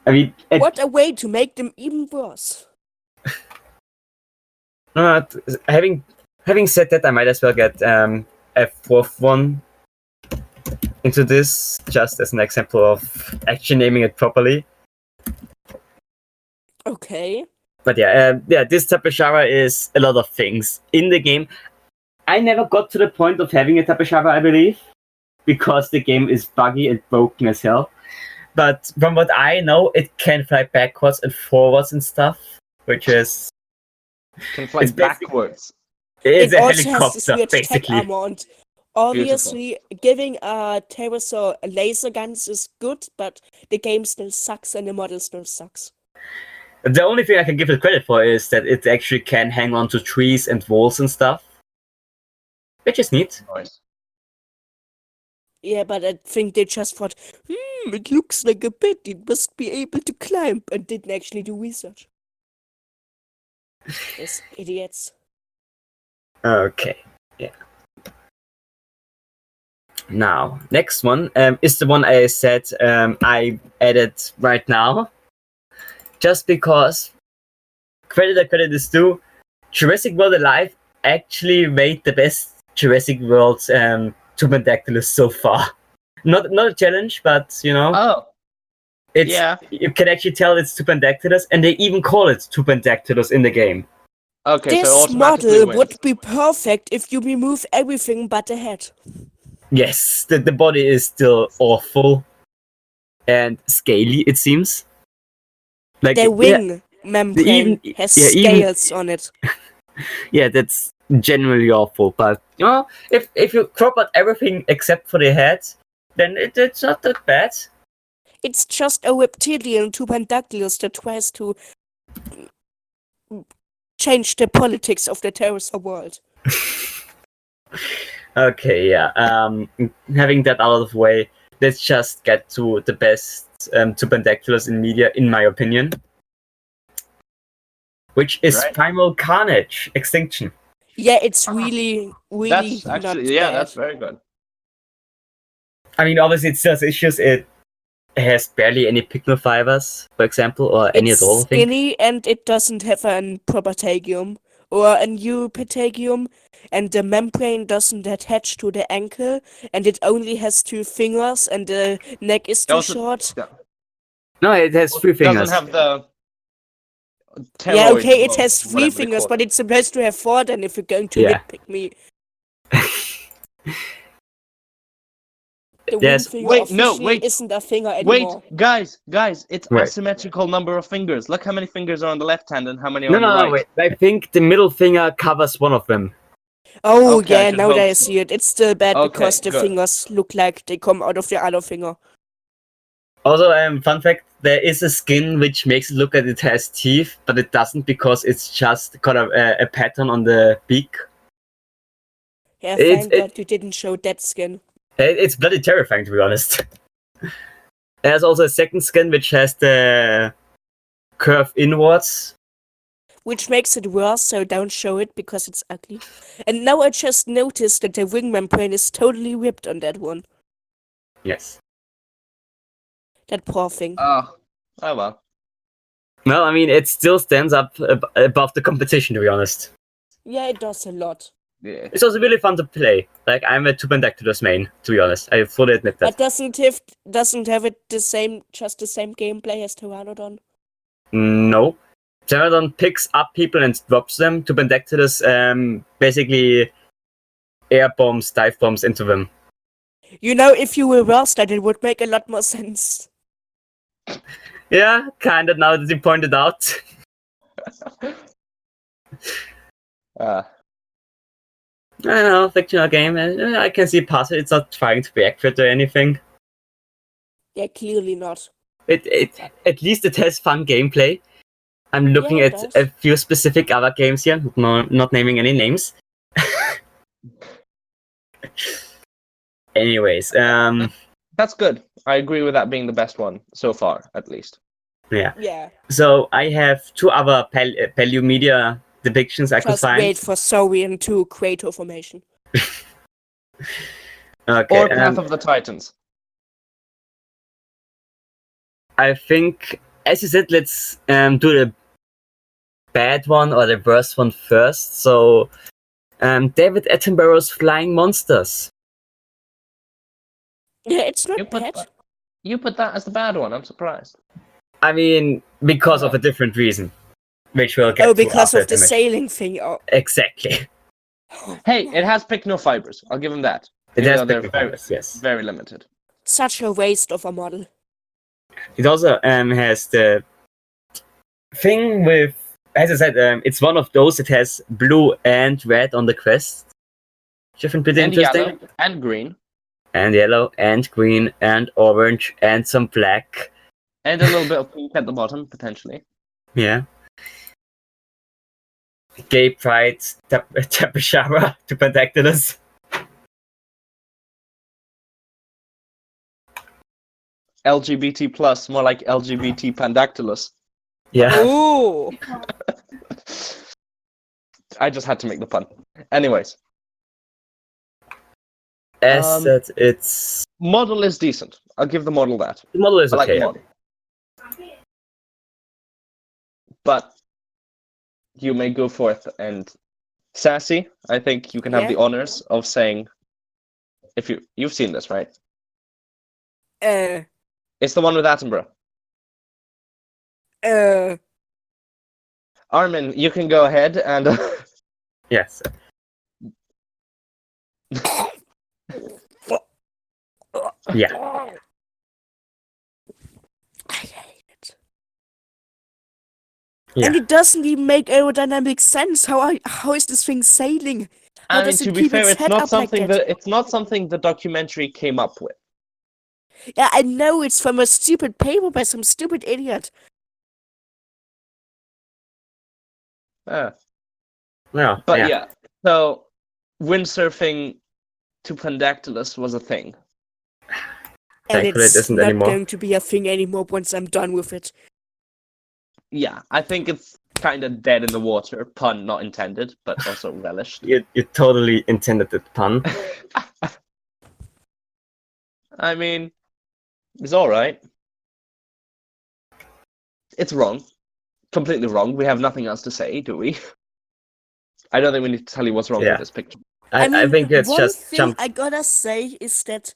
mean, What a way to make them even worse. having said that, I might as well get a 4th one into this, just as an example of actually naming it properly. Okay. But this Tapejara is a lot of things in the game. I never got to the point of having a Tapejara, I believe, because the game is buggy and broken as hell. But from what I know, it can fly backwards and forwards and stuff, which is Can fly It's basic- backwards. it's it a also has this helicopter, weird tech basically. armor Obviously, giving a pterosaur laser guns is good, but the game still sucks and the model still sucks. The only thing I can give it credit for is that it actually can hang on to trees and walls and stuff, which is neat. Nice. Yeah, but I think they just thought, it looks like a pet, it must be able to climb, and didn't actually do research. These idiots. Okay, yeah. Now, next one is the one I said I added right now. Just because, credit is due, Jurassic World Alive actually made the best Jurassic World Tupandactylus so far. Not a challenge, but you know, Oh, it's yeah. you can actually tell it's Tupandactylus, and they even call it Tupandactylus in the game. Okay, so it This automatically model wins. would be perfect if you remove everything but the head. Yes, the body is still awful and scaly, it seems. Like The wing membrane even- has yeah, even- scales on it. yeah, that's generally awful. But you know, if you crop out everything except for the head, then it's not that bad. It's just a reptilian Tupandactylus that tries to change the politics of the Pterosaur world. Okay, yeah. Having that out of the way, let's just get to the best Tupandactylus in media, in my opinion, which is Right. Primal Carnage Extinction. Yeah, it's really That's not actually, yeah, bad. that's very good. I mean, obviously, it still has issues. It has barely any pycnofibers, for example, or any It's at all. I think. skinny and it doesn't have a proper tagium or a new patagium, and the membrane doesn't attach to the ankle, and it only has 2 fingers, and the neck is too Also- short. No, it has 3 fingers. Doesn't have the. Yeah, pteroid okay, it bones, has 3 whatever they fingers, call but it. it's supposed to have 4 then if you're going to Yeah. nitpick me. The Yes. wing finger Wait, no, officially wait. isn't a finger Wait, anymore. guys, it's Right. asymmetrical number of fingers. Look how many fingers are on the left hand and how many are No, on the right. wait. I think the middle finger covers one of them. Oh, Okay, I yeah, should now that hope I so. see it, it's still bad Okay, because the good. fingers look like they come out of the other finger. Also, fun fact: there is a skin which makes it look like it has teeth, but it doesn't because it's just got a pattern on the beak. Yeah, It's- thank God you didn't show that skin. It's bloody terrifying, to be honest. There's also a second skin which has the curve inwards. Which makes it worse, so don't show it because it's ugly. And now I just noticed that the wing membrane is totally ripped on that one. Yes. That poor thing. Oh well. Well, I mean, it still stands up above the competition, to be honest. Yeah, it does a lot. Yeah. It's also really fun to play. Like, I'm a Tupandactylus main, to be honest. I fully admit that. But doesn't have it the same gameplay as Pteranodon. No. Pteranodon picks up people and drops them. Tupandactylus basically air bombs, dive bombs into them. You know, if you reverse that, it would make a lot more sense. Yeah, kinda, now that you pointed out. Uh, I don't know, fictional game. I can see past it. It's not trying to be accurate or anything. Yeah, clearly not. It at least it has fun gameplay. I'm looking Yeah, it at does. a few specific other games here, not naming any names. Anyways, that's good. I agree with that being the best one so far, at least. Yeah. so I have 2 other paleo media depictions I could Just find. wait for Saurian to Crato formation. Okay, Or Path of the Titans. I think, as you said, let's do the bad one or the worst one first. So, David Attenborough's Flying Monsters. Yeah, it's not You put bad. that, you put that as the bad one. I'm surprised. I mean, because of a different reason, which we'll get Oh, to because after of the image. sailing thing. Oh. Exactly. Hey, it has pycnofibers. I'll give him that. It Even has though they're pycnofibers, yes. very limited. Such a waste of a model. It also has the thing with, as I said, it's one of those that has blue and red on the crest. which I find pretty And interesting. yellow and green. And yellow, and green, and orange, and some black. And a little bit of pink at the bottom, potentially. Yeah. Gay pride, Tapejara, Tupandactylus. LGBT plus, more like LGBT Pandactylus. Yeah. Oh, I just had to make the pun. Anyways. As said, it's... Model is decent. I'll give the model that. The model is I like okay. the model. But you may go forth and Sassy, I think you can have Yeah. the honors of saying, if you've seen this, right? It's the one with Attenborough. Armin, you can go ahead and Yes. Yeah. I hate it. Yeah. And it doesn't even make aerodynamic sense. How is this thing sailing? How I mean, does to it be keep fair, its it's head not up like something that? it's not something the documentary came up with. Yeah, I know it's from a stupid paper by some stupid idiot. No. But Yeah. yeah, so windsurfing to Pandactylus was a thing. And Thankfully, it it's isn't not anymore. going to be a thing anymore once I'm done with it. Yeah, I think it's kind of dead in the water. Pun not intended, but also relished. You totally intended the pun. I mean, it's alright. It's wrong. Completely wrong. We have nothing else to say, do we? I don't think we need to tell you what's wrong Yeah. with this picture. I think it's one just thing jump. I gotta say is that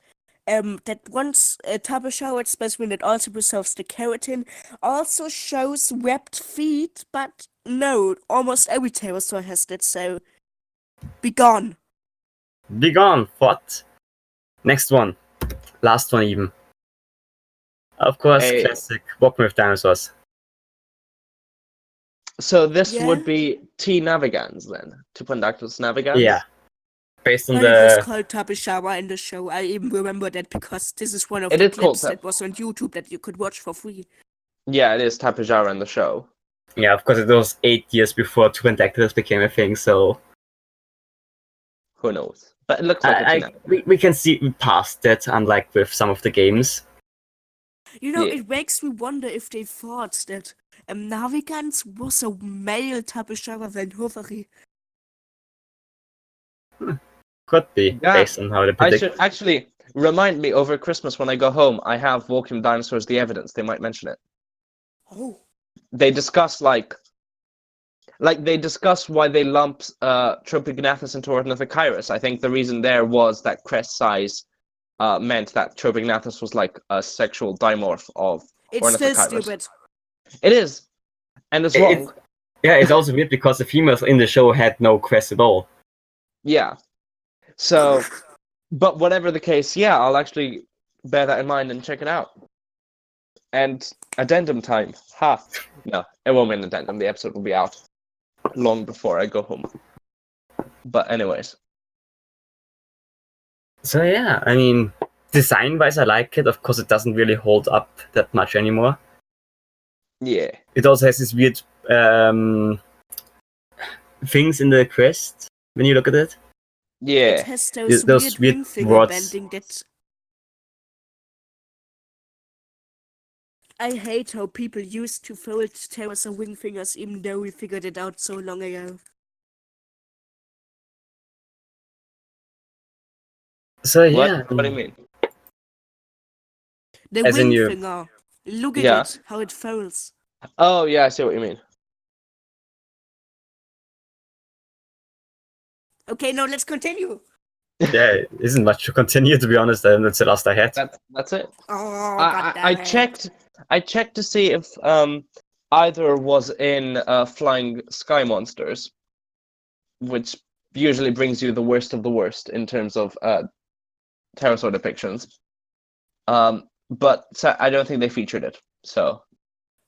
that once a Tapejara specimen that also preserves the keratin also shows webbed feet, but no, almost every pterosaur has that, so be gone. Be gone. What? Next one. Last one even. Of course, Hey. classic Walking with Dinosaurs. So this Yeah. would be T. navigans then. Tupandactylus navigans? Yeah. Based on But it was the... called Tapejara in the show. I even remember that because this is one of It the is called clips that was on YouTube that you could watch for free. Yeah, it is Tapejara in the show. Yeah, of course, it was 8 years before Tupandactylus became a thing, so... Who knows? But it looks like a T. navigan. we can see past that, unlike with some of the games. You know, Yeah. it makes me wonder if they thought that Navigans was a male Tapejara Vancouvery. Could be, Yeah, based on how they I predict. should actually remind me over Christmas when I go home. I have Walking with Dinosaurs: The Evidence. They might mention it. Oh. They discuss they discuss why they lumped Tropignathus into Ornithochirus. I think the reason there was that crest size meant that Tropignathus was like a sexual dimorph of It's still Ornithochirus. stupid. It is, and it's wrong. Yeah, it's also weird because the females in the show had no crest at all. Yeah. So, but whatever the case, yeah, I'll actually bear that in mind and check it out. And addendum time. Ha. No, it won't be an addendum. The episode will be out long before I go home. But anyways. So yeah, I mean, design-wise I like it. Of course, it doesn't really hold up that much anymore. Yeah. It also has these weird things in the crest when you look at it. Yeah. It has those, Those weird weird wing finger rods. bending that... I hate how people used to fold pterosaur wing fingers even though we figured it out so long ago. So yeah, What do you mean? The As in wing you- finger. Look at Yeah. it, how it folds. Oh, yeah, I see what you mean. Okay, now let's continue. yeah, it isn't much to continue, to be honest. That's the last I had. That's it. Oh, I checked to see if either was in Flying Sky Monsters, which usually brings you the worst of the worst in terms of pterosaur depictions. But I don't think they featured it. So,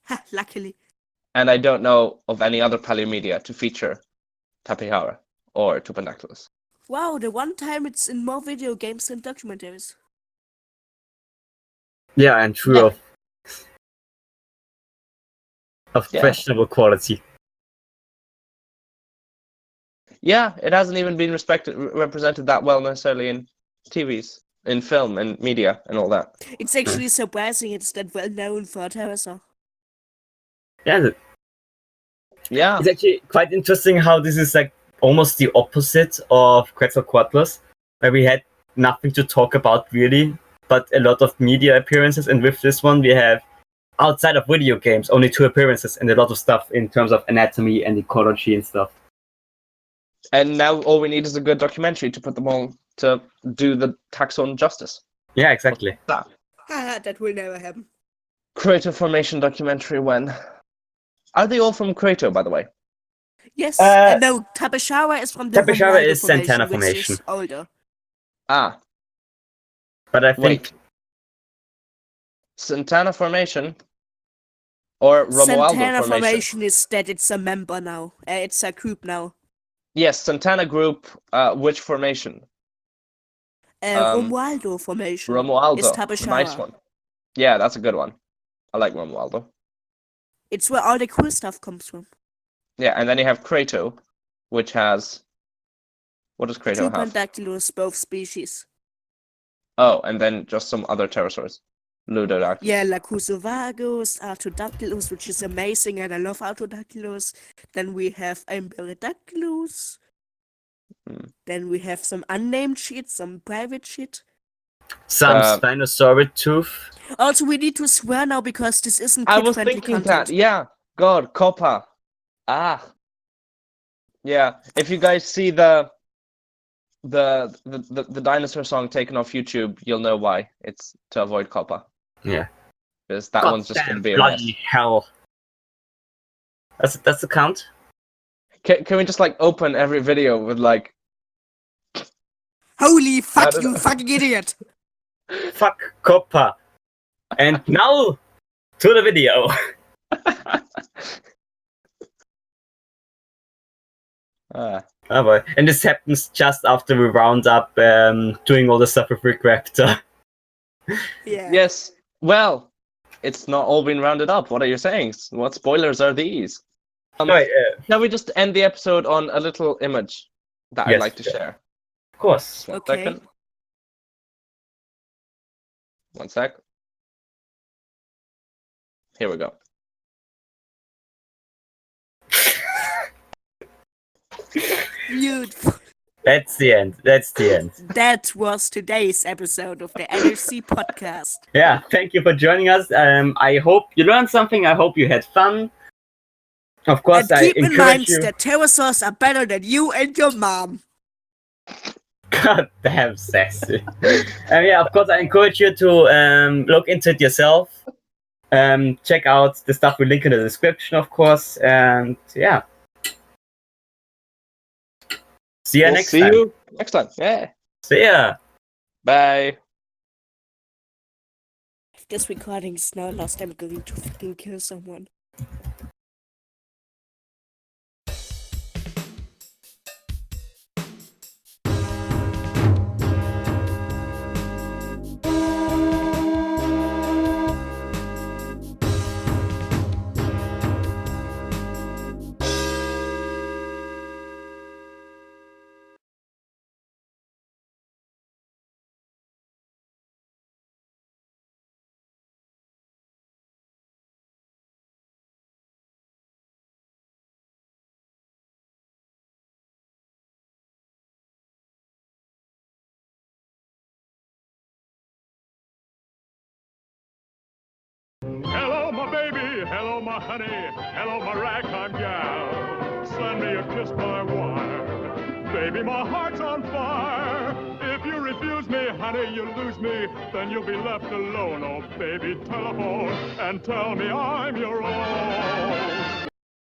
Ha, luckily. and I don't know of any other paleomedia to feature Tapejara or Tupandactylus. Wow, the one time it's in more video games than documentaries. Yeah, and true Yeah. of Yeah. questionable quality. Yeah, it hasn't even been represented that well necessarily in TVs, in film and media and all that. It's actually surprising it's that well known for Pterosaurs. Yeah, Yeah. it's actually quite interesting how this is like almost the opposite of Quetzalcoatlus, where we had nothing to talk about really, but a lot of media appearances. And with this one, we have, outside of video games, only 2 appearances and a lot of stuff in terms of anatomy and ecology and stuff. And now all we need is a good documentary to put them all to do the taxon justice. Yeah, exactly. That will never happen. Crater formation documentary when? Are they all from Crater, by the way? Yes, Uh, no, Tapejara is from the Tapejara Romualdo is Santana Formation, which Formation. is older. Ah, But I think wait. Santana Formation or Romualdo Santana Formation? Formation is that it's a member now. It's a group now. Yes, Santana Group. Which formation? Romualdo Formation is Romualdo. Tapejara. Nice one. Yeah, that's a good one. I like Romualdo. It's where all the cool stuff comes from. Yeah, and then you have Crato, which has... What does Crato have? Tupandactylus, both species. Oh, and then just some other pterosaurs. Ludodactylus. Yeah, Lacusovagus, Artodactylus, which is amazing, and I love Artodactylus. Then we have Imperadactylus. Then we have some unnamed shit, some private shit. some Spinosaurid tooth. Also, we need to swear now because this isn't I was kid-friendly thinking content. that, yeah. God, Copa. Ah. Yeah, if you guys see the dinosaur song taken off YouTube, you'll know why. It's to avoid Copa. Yeah. Because that one's just going to be a bloody mess. hell. That's the count? Can we just like open every video with like... Holy fuck, don't you know. fucking idiot! Fuck Coppa. And now to the video. Oh boy. And this happens just after we round up doing all the stuff with Rick Raptor. Yeah. Yes. Well, it's not all been rounded up. What are you saying? What spoilers are these? Right, Shall we just end the episode on a little image that I'd Yes, like to sure. share? Of course. One Okay. second. One sec. Here we go. Beautiful. That's the end. That's the end. That was today's episode of the NHC podcast. Yeah, thank you for joining us. I hope you learned something. I hope you had fun. Of course, And I keep in mind encourage you. that pterosaurs are better than you and your mom. God damn sassy. Yeah, of course, I encourage you to look into it yourself. Check out the stuff we link in the description, of course. And yeah. See you next time. See you next time. Yeah. See ya. Bye. If this recording is now lost, I'm going to fucking kill someone. Hello, my baby. Hello, my honey. Hello, my ragtime gal. Send me a kiss by wire. Baby, my heart's on fire. If you refuse me, honey, you lose me. Then you'll be left alone. Oh, baby, telephone and tell me I'm your own.